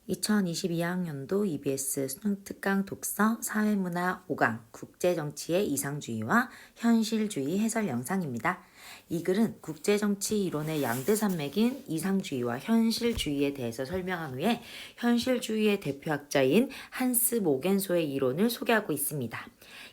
2022학년도 EBS 수능특강 독서 사회문화 5강 국제정치의 이상주의와 현실주의 해설 영상입니다. 이 글은 국제정치 이론의 양대산맥인 이상주의와 현실주의에 대해서 설명한 후에 현실주의의 대표학자인 한스 모겐소의 이론을 소개하고 있습니다.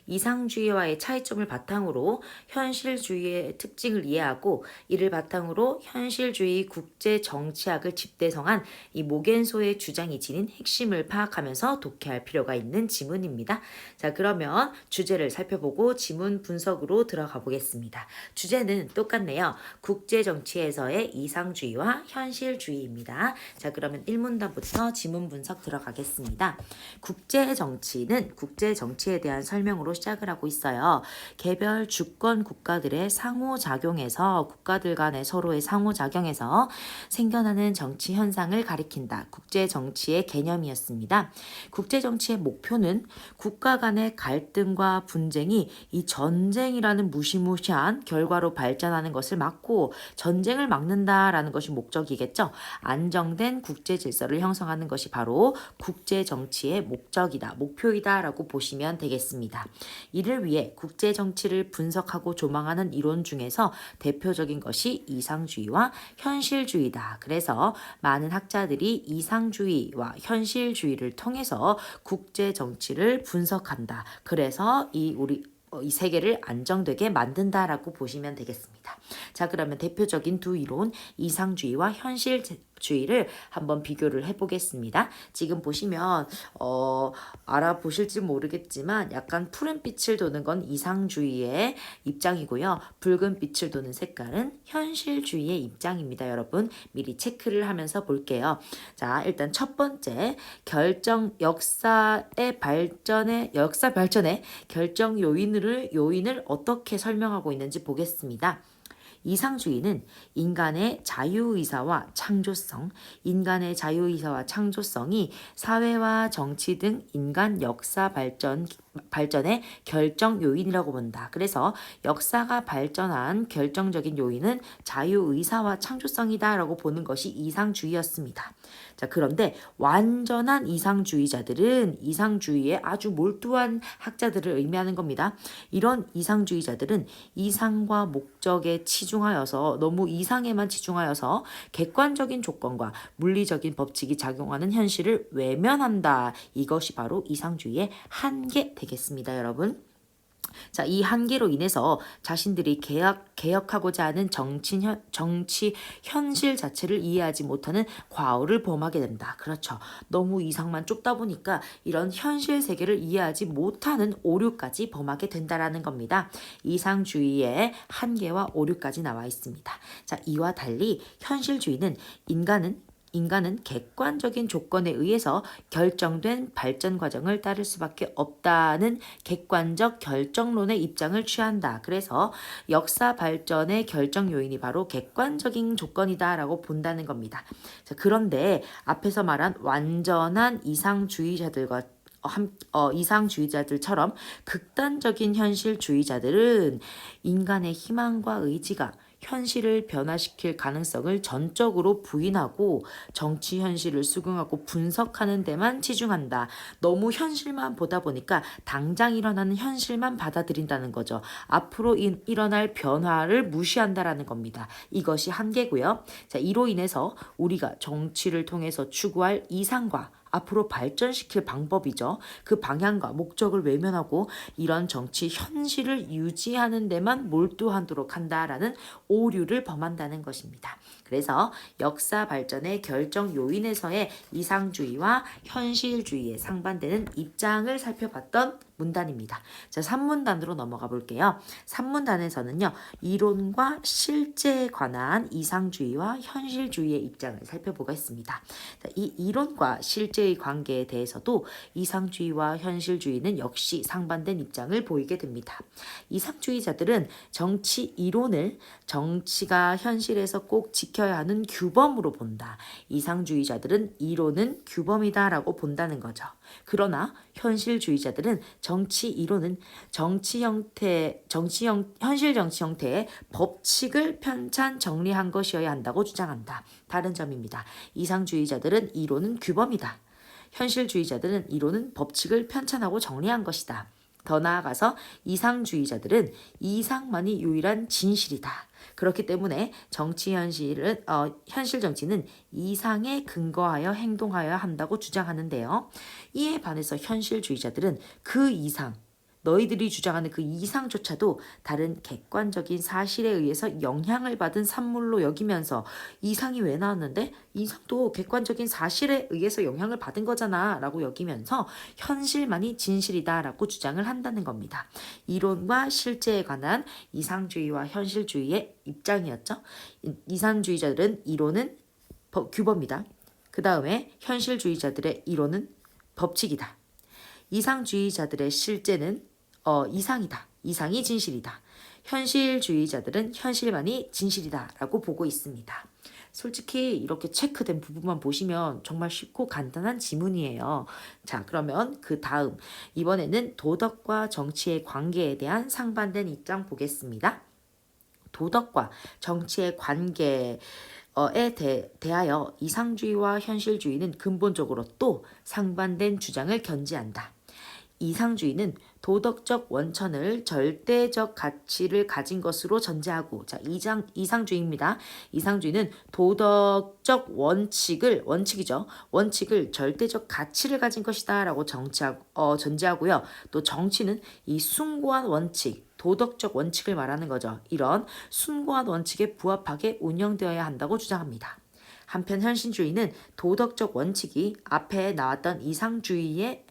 이상주의와의 차이점을 바탕으로 현실주의의 특징을 이해하고 이를 바탕으로 현실주의 국제정치학을 집대성한 이 모겐소의 주장이 지닌 핵심을 파악하면서 독해할 필요가 있는 지문입니다. 자, 그러면 주제를 살펴보고 지문 분석으로 들어가 보겠습니다. 주제는 똑같네요. 국제정치에서의 이상주의와 현실주의입니다. 자, 그러면 1문단부터 지문 분석 들어가겠습니다. 국제정치는 국제정치에 대한 설명으로 시작을 하고 있어요. 개별 주권 국가들의 상호작용에서 국가들 간의 서로의 상호작용에서 생겨나는 정치 현상을 가리킨다. 국제정치의 개념이었습니다. 국제정치의 목표는 국가 간의 갈등과 분쟁이 이 전쟁이라는 무시무시한 결과로 발전하는 것을 막고 전쟁을 막는다라는 것이 목적이겠죠. 안정된 국제 질서를 형성하는 것이 바로 국제정치의 목적이다, 목표이다라고 보시면 되겠습니다. 이를 위해 국제정치를 분석하고 조망하는 이론 중에서 대표적인 것이 이상주의와 현실주의다. 그래서 많은 학자들이 이상주의와 현실주의를 통해서 국제정치를 분석한다. 그래서 이 세계를 안정되게 만든다라고 보시면 되겠습니다. 자, 그러면 대표적인 두 이론 이상주의와 현실주의를 한번 비교를 해보겠습니다. 지금 보시면 알아보실지 모르겠지만 약간 푸른 빛을 도는 건 이상주의의 입장이고요. 붉은 빛을 도는 색깔은 현실주의의 입장입니다. 여러분 미리 체크를 하면서 볼게요. 자, 일단 첫 번째 역사 발전의 결정 요인을 어떻게 설명하고 있는지 보겠습니다. 이상주의는 인간의 자유의사와 창조성이 사회와 정치 등 인간 역사 발전의 결정 요인이라고 본다. 그래서 역사가 발전한 결정적인 요인은 자유의사와 창조성이다라고 보는 것이 이상주의였습니다. 자, 그런데 완전한 이상주의자들은 이상주의에 아주 몰두한 학자들을 의미하는 겁니다. 이런 이상주의자들은 이상과 목적에 너무 이상에만 치중하여서 객관적인 조건과 물리적인 법칙이 작용하는 현실을 외면한다. 이것이 바로 이상주의의 한계 되겠습니다, 여러분. 자, 이 한계로 인해서 자신들이 개혁하고자 하는 정치 현실 자체를 이해하지 못하는 과오를 범하게 된다. 그렇죠. 너무 이상만 좁다 보니까 이런 현실 세계를 이해하지 못하는 오류까지 범하게 된다라는 겁니다. 이상주의의 한계와 오류까지 나와 있습니다. 자, 이와 달리 현실주의는 인간은 객관적인 조건에 의해서 결정된 발전 과정을 따를 수밖에 없다는 객관적 결정론의 입장을 취한다. 그래서 역사 발전의 결정 요인이 바로 객관적인 조건이다라고 본다는 겁니다. 자, 그런데 앞에서 말한 완전한 이상주의자들처럼 극단적인 현실주의자들은 인간의 희망과 의지가 현실을 변화시킬 가능성을 전적으로 부인하고 정치 현실을 수긍하고 분석하는 데만 치중한다. 너무 현실만 보다 보니까 당장 일어나는 현실만 받아들인다는 거죠. 앞으로 일어날 변화를 무시한다라는 겁니다. 이것이 한계고요. 자, 이로 인해서 우리가 정치를 통해서 추구할 이상과 앞으로 발전시킬 방법이죠. 그 방향과 목적을 외면하고 이런 정치 현실을 유지하는 데만 몰두하도록 한다라는 오류를 범한다는 것입니다. 그래서 역사 발전의 결정 요인에서의 이상주의와 현실주의에 상반되는 입장을 살펴봤던 문단입니다. 자, 3문단으로 넘어가 볼게요. 3문단에서는요. 이론과 실제에 관한 이상주의와 현실주의의 입장을 살펴보겠습니다. 자, 이 이론과 실제의 관계에 대해서도 이상주의와 현실주의는 역시 상반된 입장을 보이게 됩니다. 이상주의자들은 정치 이론을 정치가 현실에서 꼭 지켜야 하는 규범으로 본다. 이상주의자들은 이론은 규범이다라고 본다는 거죠. 그러나 현실주의자들은 정치 이론은 현실 정치 형태의 법칙을 편찬 정리한 것이어야 한다고 주장한다. 다른 점입니다. 이상주의자들은 이론은 규범이다. 현실주의자들은 이론은 법칙을 편찬하고 정리한 것이다. 더 나아가서 이상주의자들은 이상만이 유일한 진실이다. 그렇기 때문에 현실 정치는 이상에 근거하여 행동하여야 한다고 주장하는데요. 이에 반해서 현실주의자들은 그 이상, 너희들이 주장하는 그 이상조차도 다른 객관적인 사실에 의해서 영향을 받은 산물로 여기면서 이상이 왜 나왔는데? 이상도 객관적인 사실에 의해서 영향을 받은 거잖아 라고 여기면서 현실만이 진실이다 라고 주장을 한다는 겁니다. 이론과 실제에 관한 이상주의와 현실주의의 입장이었죠. 이상주의자들은 이론은 규범이다. 그 다음에 현실주의자들의 이론은 법칙이다. 이상주의자들의 실제는 이상이다. 이상이 진실이다. 현실주의자들은 현실만이 진실이다 라고 보고 있습니다. 솔직히 이렇게 체크된 부분만 보시면 정말 쉽고 간단한 지문이에요. 자, 그러면 그 다음 이번에는 도덕과 정치의 관계에 대한 상반된 입장 보겠습니다. 도덕과 정치의 관계에 대하여 이상주의와 현실주의는 근본적으로 또 상반된 주장을 견지한다. 이상주의는 도덕적 원천을 절대적 가치를 가진 것으로 전제하고, 자, 이상주의입니다. 이상주의는 도덕적 원칙을 절대적 가치를 가진 것이다 라고 전제하고요. 또 정치는 이 숭고한 원칙, 도덕적 원칙을 말하는 거죠. 이런 숭고한 원칙에 부합하게 운영되어야 한다고 주장합니다. 한편 현실주의는 도덕적 원칙이 앞에 나왔던 이상주의의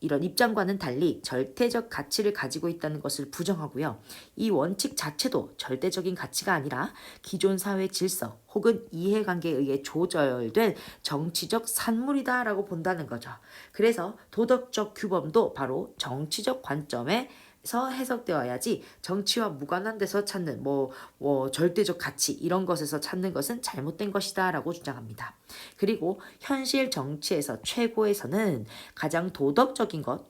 이런 입장과는 달리 절대적 가치를 가지고 있다는 것을 부정하고요. 이 원칙 자체도 절대적인 가치가 아니라 기존 사회 질서 혹은 이해관계에 의해 조절된 정치적 산물이다라고 본다는 거죠. 그래서 도덕적 규범도 바로 정치적 관점에서 해석되어야지 정치와 무관한 데서 찾는 절대적 가치 이런 것에서 찾는 것은 잘못된 것이다 라고 주장합니다. 그리고 현실 정치에서 최고에서는 가장 도덕적인 것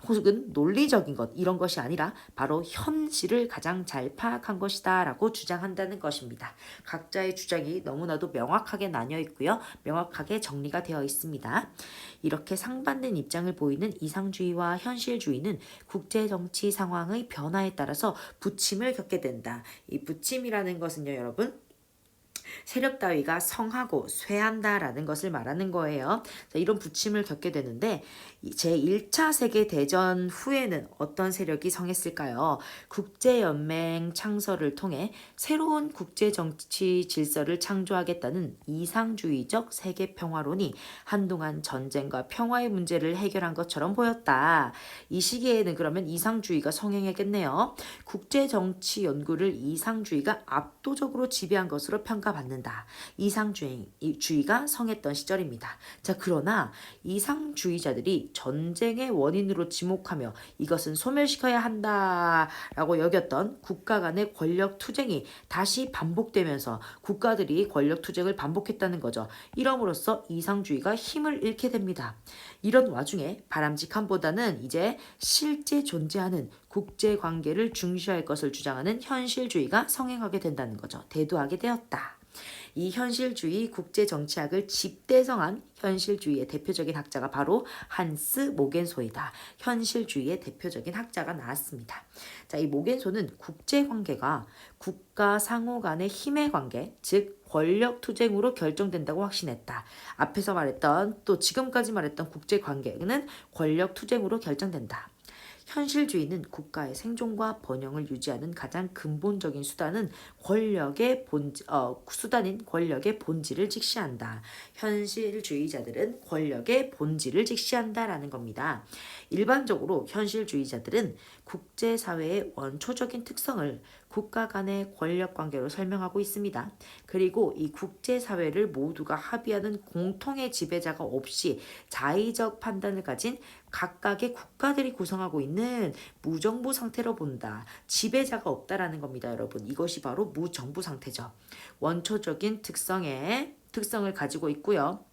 혹은 논리적인 것 이런 것이 아니라 바로 현실을 가장 잘 파악한 것이다 라고 주장한다는 것입니다. 각자의 주장이 너무나도 명확하게 나뉘어 있고요. 명확하게 정리가 되어 있습니다. 이렇게 상반된 입장을 보이는 이상주의와 현실주의는 국제정치 상황의 변화에 따라서 부침을 겪게 된다. 이 부침이라는 것은요, 여러분, 세력 따위가 성하고 쇠한다라는 것을 말하는 거예요. 자, 이런 부침을 겪게 되는데 제1차 세계대전 후에는 어떤 세력이 성했을까요? 국제연맹 창설을 통해 새로운 국제정치 질서를 창조하겠다는 이상주의적 세계평화론이 한동안 전쟁과 평화의 문제를 해결한 것처럼 보였다. 이 시기에는 그러면 이상주의가 성행했겠네요. 국제정치 연구를 이상주의가 압도적으로 지배한 것으로 평가받는다. 이상주의가 성했던 시절입니다. 자, 그러나 이상주의자들이 전쟁의 원인으로 지목하며 이것은 소멸시켜야 한다라고 여겼던 국가 간의 권력 투쟁이 다시 반복되면서 국가들이 권력 투쟁을 반복했다는 거죠. 이럼으로써 이상주의가 힘을 잃게 됩니다. 이런 와중에 바람직함보다는 이제 실제 존재하는 국제관계를 중시할 것을 주장하는 현실주의가 성행하게 된다는 거죠. 대두하게 되었다. 이 현실주의 국제정치학을 집대성한 현실주의의 대표적인 학자가 바로 한스 모겐소이다. 현실주의의 대표적인 학자가 나왔습니다. 자, 이 모겐소는 국제관계가 국가 상호 간의 힘의 관계, 즉 권력 투쟁으로 결정된다고 확신했다. 앞에서 말했던 또 지금까지 말했던 국제관계는 권력 투쟁으로 결정된다. 현실주의는 국가의 생존과 번영을 유지하는 가장 근본적인 수단인 권력의 본질을 직시한다. 현실주의자들은 권력의 본질을 직시한다라는 겁니다. 일반적으로 현실주의자들은 국제사회의 원초적인 특성을 국가 간의 권력 관계로 설명하고 있습니다. 그리고 이 국제사회를 모두가 합의하는 공통의 지배자가 없이 자의적 판단을 가진 각각의 국가들이 구성하고 있는 무정부 상태로 본다. 지배자가 없다라는 겁니다, 여러분. 이것이 바로 무정부 상태죠. 원초적인 특성을 가지고 있고요.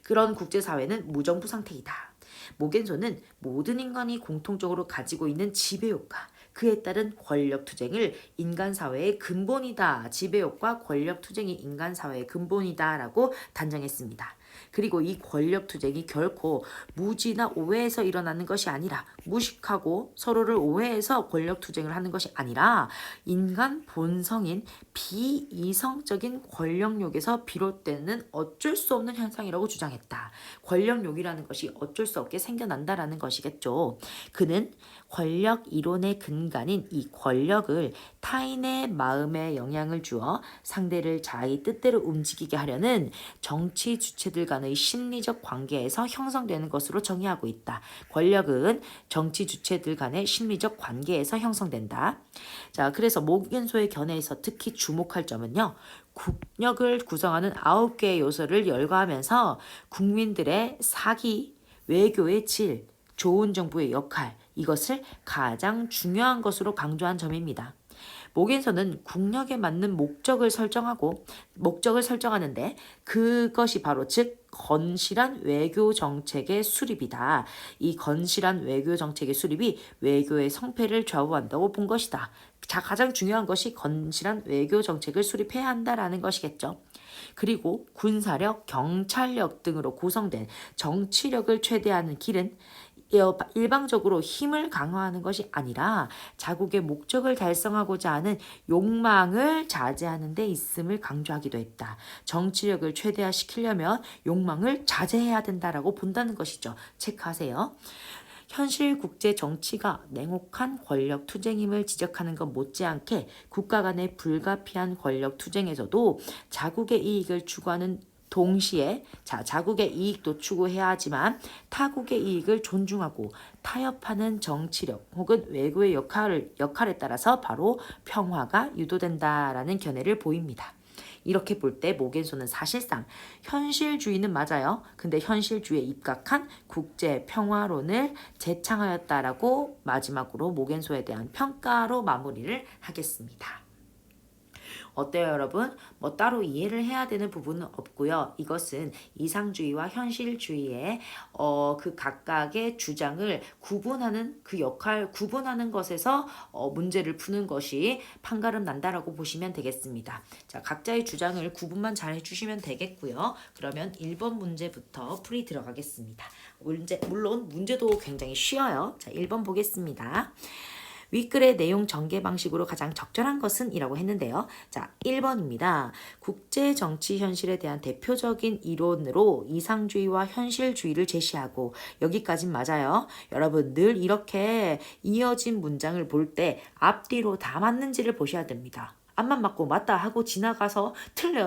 그런 국제사회는 무정부 상태이다. 모겐소는 모든 인간이 공통적으로 가지고 있는 지배욕과 그에 따른 권력투쟁을 인간사회의 근본이다. 지배욕과 권력투쟁이 인간사회의 근본이다 라고 단정했습니다. 그리고 이 권력 투쟁이 결코 무지나 오해에서 일어나는 것이 아니라 무식하고 서로를 오해해서 권력 투쟁을 하는 것이 아니라 인간 본성인 비이성적인 권력욕에서 비롯되는 어쩔 수 없는 현상이라고 주장했다. 권력욕이라는 것이 어쩔 수 없게 생겨난다라는 것이겠죠. 그는 권력 이론의 근간인 이 권력을 타인의 마음에 영향을 주어 상대를 자기 뜻대로 움직이게 하려는 정치 주체들 간의 심리적 관계에서 형성되는 것으로 정의하고 있다. 권력은 정치 주체들 간의 심리적 관계에서 형성된다. 자, 그래서 모겐소의 견해에서 특히 주목할 점은요. 국력을 구성하는 9개의 요소를 열거하면서 국민들의 사기, 외교의 질, 좋은 정부의 역할, 이것을 가장 중요한 것으로 강조한 점입니다. 모겐서는 국력에 맞는 목적을 설정하는데 그것이 바로 즉 건실한 외교 정책의 수립이다. 이 건실한 외교 정책의 수립이 외교의 성패를 좌우한다고 본 것이다. 자, 가장 중요한 것이 건실한 외교 정책을 수립해야 한다라는 것이겠죠. 그리고 군사력, 경찰력 등으로 구성된 정치력을 최대화하는 길은 일방적으로 힘을 강화하는 것이 아니라 자국의 목적을 달성하고자 하는 욕망을 자제하는 데 있음을 강조하기도 했다. 정치력을 최대화시키려면 욕망을 자제해야 된다라고 본다는 것이죠. 체크하세요. 현실 국제 정치가 냉혹한 권력 투쟁임을 지적하는 것 못지않게 국가 간의 불가피한 권력 투쟁에서도 자국의 이익을 추구하는 동시에 자국의 이익도 추구해야 하지만 타국의 이익을 존중하고 타협하는 정치력 혹은 외교의 역할에 따라서 바로 평화가 유도된다라는 견해를 보입니다. 이렇게 볼 때 모겐소는 사실상 현실주의는 맞아요. 근데 현실주의에 입각한 국제 평화론을 제창하였다라고 마지막으로 모겐소에 대한 평가로 마무리를 하겠습니다. 어때요, 여러분? 뭐 따로 이해를 해야 되는 부분은 없고요. 이것은 이상주의와 현실주의의 그 각각의 주장을 구분하는 그 역할, 구분하는 것에서 문제를 푸는 것이 판가름 난다라고 보시면 되겠습니다. 자, 각자의 주장을 구분만 잘 해주시면 되겠고요. 그러면 1번 문제부터 풀이 들어가겠습니다. 물론 문제도 굉장히 쉬워요. 자, 1번 보겠습니다. 윗글의 내용 전개 방식으로 가장 적절한 것은? 이라고 했는데요. 자, 1번입니다. 국제 정치 현실에 대한 대표적인 이론으로 이상주의와 현실주의를 제시하고 여기까진 맞아요. 여러분 늘 이렇게 이어진 문장을 볼 때 앞뒤로 다 맞는지를 보셔야 됩니다. 앞만 맞고 맞다 하고 지나가서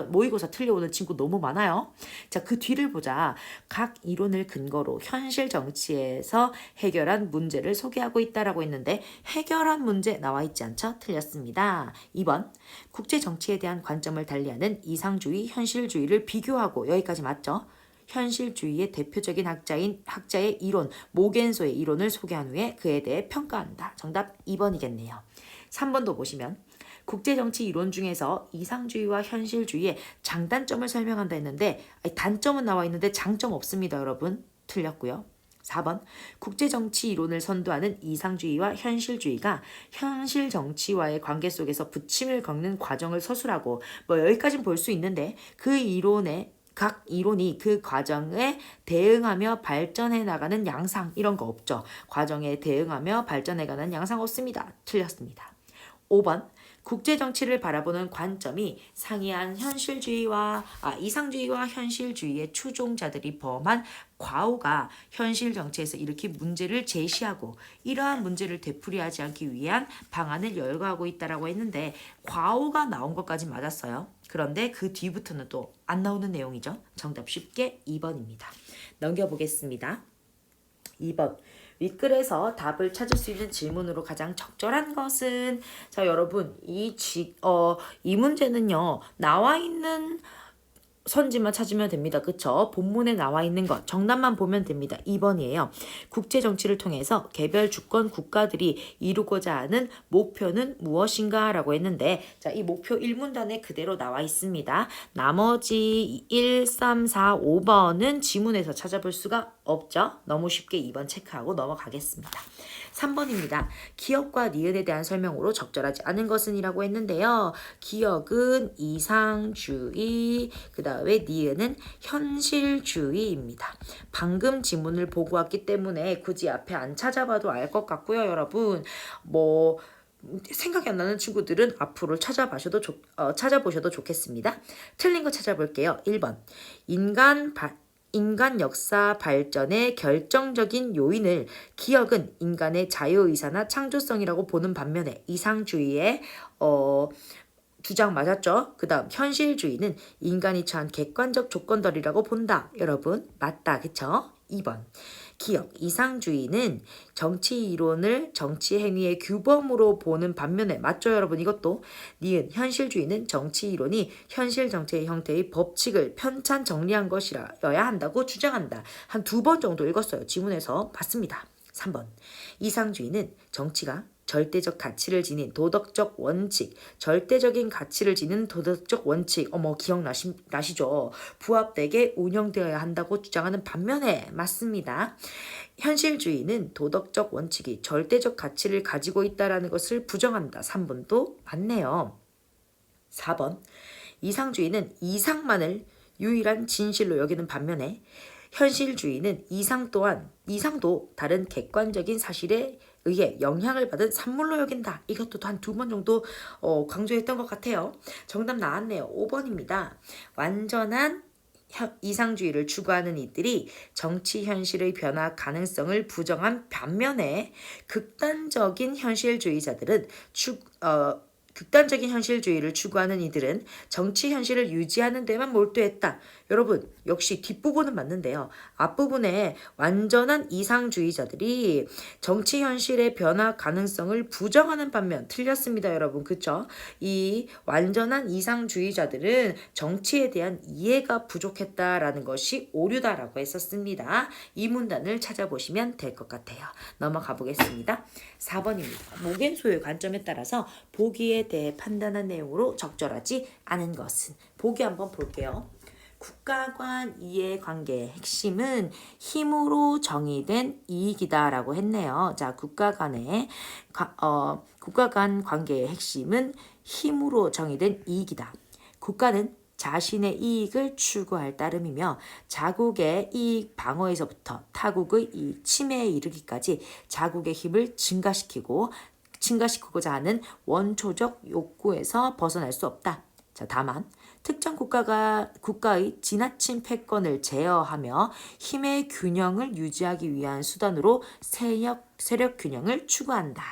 모의고사 틀려오는 친구 너무 많아요. 자, 그 뒤를 보자. 각 이론을 근거로 현실 정치에서 해결한 문제를 소개하고 있다라고 했는데 해결한 문제 나와 있지 않죠? 틀렸습니다. 2번. 국제 정치에 대한 관점을 달리하는 이상주의, 현실주의를 비교하고 여기까지 맞죠? 현실주의의 대표적인 학자의 이론, 모겐소의 이론을 소개한 후에 그에 대해 평가한다. 정답 2번이겠네요. 3번도 보시면 국제정치 이론 중에서 이상주의와 현실주의의 장단점을 설명한다 했는데 단점은 나와 있는데 장점 없습니다. 여러분. 틀렸고요. 4번 국제정치 이론을 선도하는 이상주의와 현실주의가 현실 정치와의 관계 속에서 부침을 겪는 과정을 서술하고 뭐 여기까지는 볼 수 있는데 각 이론이 그 과정에 대응하며 발전해 나가는 양상 이런 거 없죠. 과정에 대응하며 발전해가는 양상 없습니다. 틀렸습니다. 5번 국제정치를 바라보는 관점이 상이한 이상주의와 현실주의의 추종자들이 범한 과오가 현실 정치에서 일으킨 문제를 제시하고 이러한 문제를 되풀이하지 않기 위한 방안을 열거하고 있다라고 했는데 과오가 나온 것까지 맞았어요. 그런데 그 뒤부터는 또 안 나오는 내용이죠. 정답 쉽게 2번입니다. 넘겨보겠습니다. 2번. 윗글에서 답을 찾을 수 있는 질문으로 가장 적절한 것은? 자, 여러분 이 문제는요 나와 있는 선지만 찾으면 됩니다. 그쵸? 본문에 나와 있는 것 정답만 보면 됩니다. 2번이에요. 국제정치를 통해서 개별 주권 국가들이 이루고자 하는 목표는 무엇인가? 라고 했는데 자, 이 목표 1문단에 그대로 나와 있습니다. 나머지 1, 3, 4, 5번은 지문에서 찾아볼 수가 없죠? 너무 쉽게 2번 체크하고 넘어가겠습니다. 3번입니다. 기억과 니은에 대한 설명으로 적절하지 않은 것은? 이라고 했는데요. 기억은 이상주의, 그 다음 다음에 니은은 현실주의입니다. 방금 지문을 보고 왔기 때문에 굳이 앞에 안 찾아봐도 알 것 같고요, 여러분. 뭐 생각이 안 나는 친구들은 앞으로 찾아보셔도 좋겠습니다. 틀린 거 찾아볼게요. 1번. 인간 역사 발전의 결정적인 요인을 기억은 인간의 자유의사나 창조성이라고 보는 반면에 이상주의의 주장 맞았죠? 그 다음 현실주의는 인간이 처한 객관적 조건들이라고 본다. 여러분 맞다. 그쵸? 2번. 기억, 이상주의는 정치 이론을 정치 행위의 규범으로 보는 반면에 맞죠 여러분 이것도. 니은 현실주의는 정치 이론이 현실 정치의 형태의 법칙을 편찬 정리한 것이라야 한다고 주장한다. 한 2번 정도 읽었어요. 지문에서 봤습니다. 3번. 이상주의는 정치가 절대적 가치를 지닌 도덕적 원칙, 절대적인 가치를 지닌 도덕적 원칙, 기억나시죠? 부합되게 운영되어야 한다고 주장하는 반면에 맞습니다. 현실주의는 도덕적 원칙이 절대적 가치를 가지고 있다는 것을 부정한다. 3번도 맞네요. 4번. 이상주의는 이상만을 유일한 진실로 여기는 반면에 현실주의는 이상도 다른 객관적인 사실에 의해 영향을 받은 산물로 여긴다. 이것도 한 2번 정도 강조했던 것 같아요. 정답 나왔네요. 5번입니다. 완전한 이상주의를 추구하는 이들이 정치 현실의 변화 가능성을 부정한 반면에 극단적인 현실주의를 추구하는 이들은 정치 현실을 유지하는 데만 몰두했다. 여러분 역시 뒷부분은 맞는데요. 앞부분에 완전한 이상주의자들이 정치 현실의 변화 가능성을 부정하는 반면 틀렸습니다. 여러분 그쵸? 이 완전한 이상주의자들은 정치에 대한 이해가 부족했다라는 것이 오류다라고 했었습니다. 이 문단을 찾아보시면 될 것 같아요. 넘어가 보겠습니다. 4번입니다. 모겐소의 관점에 따라서 보기에 대해 판단한 내용으로 적절하지 않은 것은. 보기 한번 볼게요. 국가 간 이해관계의 핵심은 힘으로 정의된 이익이다라고 했네요. 자, 국가 간 관계의 핵심은 힘으로 정의된 이익이다. 국가는 자신의 이익을 추구할 따름이며 자국의 이익 방어에서부터 타국의 이익 침해에 이르기까지 자국의 힘을 증가시키고자 하는 원초적 욕구에서 벗어날 수 없다. 자, 다만 특정 국가의 지나친 패권을 제어하며 힘의 균형을 유지하기 위한 수단으로 세력 균형을 추구한다.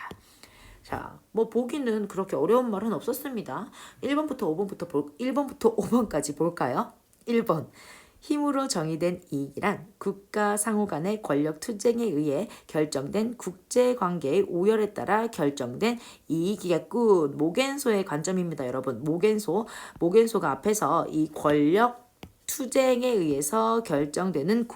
자, 보기는 그렇게 어려운 말은 없었습니다. 1번부터 5번까지 볼까요? 1번. 힘으로 정의된 이익이란 국가 상호 간의 권력 투쟁에 의해 결정된 국제관계의 우열에 따라 결정된 이익이겠군. 모겐소의 관점입니다. 여러분. 모겐소가 앞에서 이 권력 투쟁에 의해서 결정되는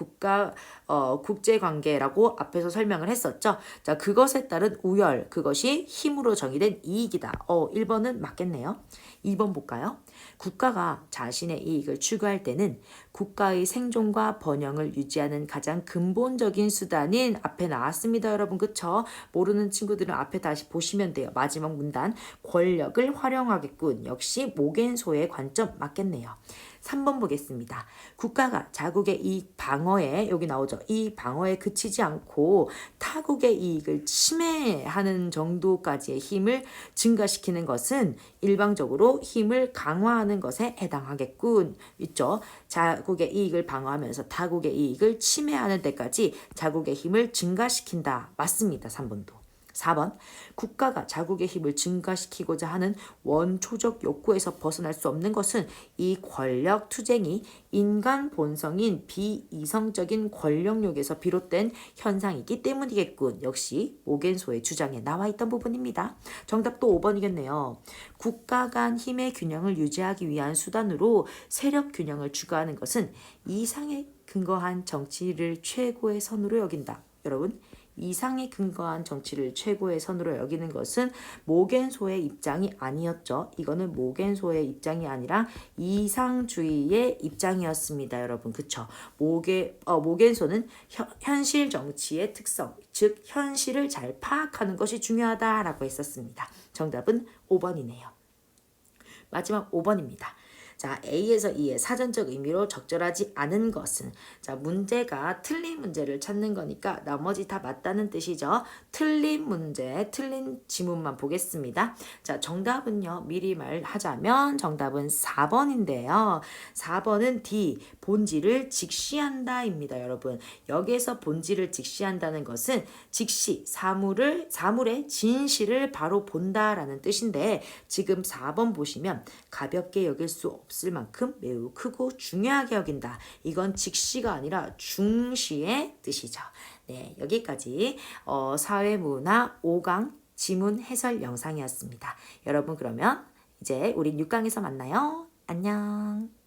국제관계라고 앞에서 설명을 했었죠. 자, 그것에 따른 우열, 그것이 힘으로 정의된 이익이다. 1번은 맞겠네요. 2번 볼까요? 국가가 자신의 이익을 추구할 때는 국가의 생존과 번영을 유지하는 가장 근본적인 수단인 앞에 나왔습니다. 여러분 그쵸? 모르는 친구들은 앞에 다시 보시면 돼요. 마지막 문단 권력을 활용하겠군. 역시 모겐소의 관점 맞겠네요. 3번 보겠습니다. 국가가 자국의 이익 방어에 여기 나오죠. 이익 방어에 그치지 않고 타국의 이익을 침해하는 정도까지의 힘을 증가시키는 것은 일방적으로 힘을 강화하는 것에 해당하겠군. 있죠. 자국의 이익을 방어하면서 타국의 이익을 침해하는 데까지 자국의 힘을 증가시킨다. 맞습니다. 3번도. 4번. 국가가 자국의 힘을 증가시키고자 하는 원초적 욕구에서 벗어날 수 없는 것은 이 권력 투쟁이 인간 본성인 비이성적인 권력욕에서 비롯된 현상이기 때문이겠군. 역시 모겐소의 주장에 나와 있던 부분입니다. 정답도 5번이겠네요. 국가 간 힘의 균형을 유지하기 위한 수단으로 세력 균형을 추구하는 것은 이상에 근거한 정치를 최고의 선으로 여긴다. 여러분 이상에 근거한 정치를 최고의 선으로 여기는 것은 모겐소의 입장이 아니었죠. 이거는 모겐소의 입장이 아니라 이상주의의 입장이었습니다. 여러분 그쵸? 모겐소는 현실 정치의 특성, 즉 현실을 잘 파악하는 것이 중요하다라고 했었습니다. 정답은 5번이네요. 마지막 5번입니다. 자, A에서 E의 사전적 의미로 적절하지 않은 것은 자, 문제가 틀린 문제를 찾는 거니까 나머지 다 맞다는 뜻이죠. 틀린 문제, 틀린 지문만 보겠습니다. 자, 정답은요. 미리 말하자면 정답은 4번인데요. 4번은 D, 본질을 직시한다입니다, 여러분. 여기에서 본질을 직시한다는 것은 직시, 사물의 진실을 바로 본다라는 뜻인데 지금 4번 보시면 가볍게 여길 수 없을 만큼 매우 크고 중요하게 여긴다. 이건 직시가 아니라 중시의 뜻이죠. 네, 여기까지 사회문화 5강 지문 해설 영상이었습니다. 여러분 그러면 이제 우리 6강에서 만나요. 안녕.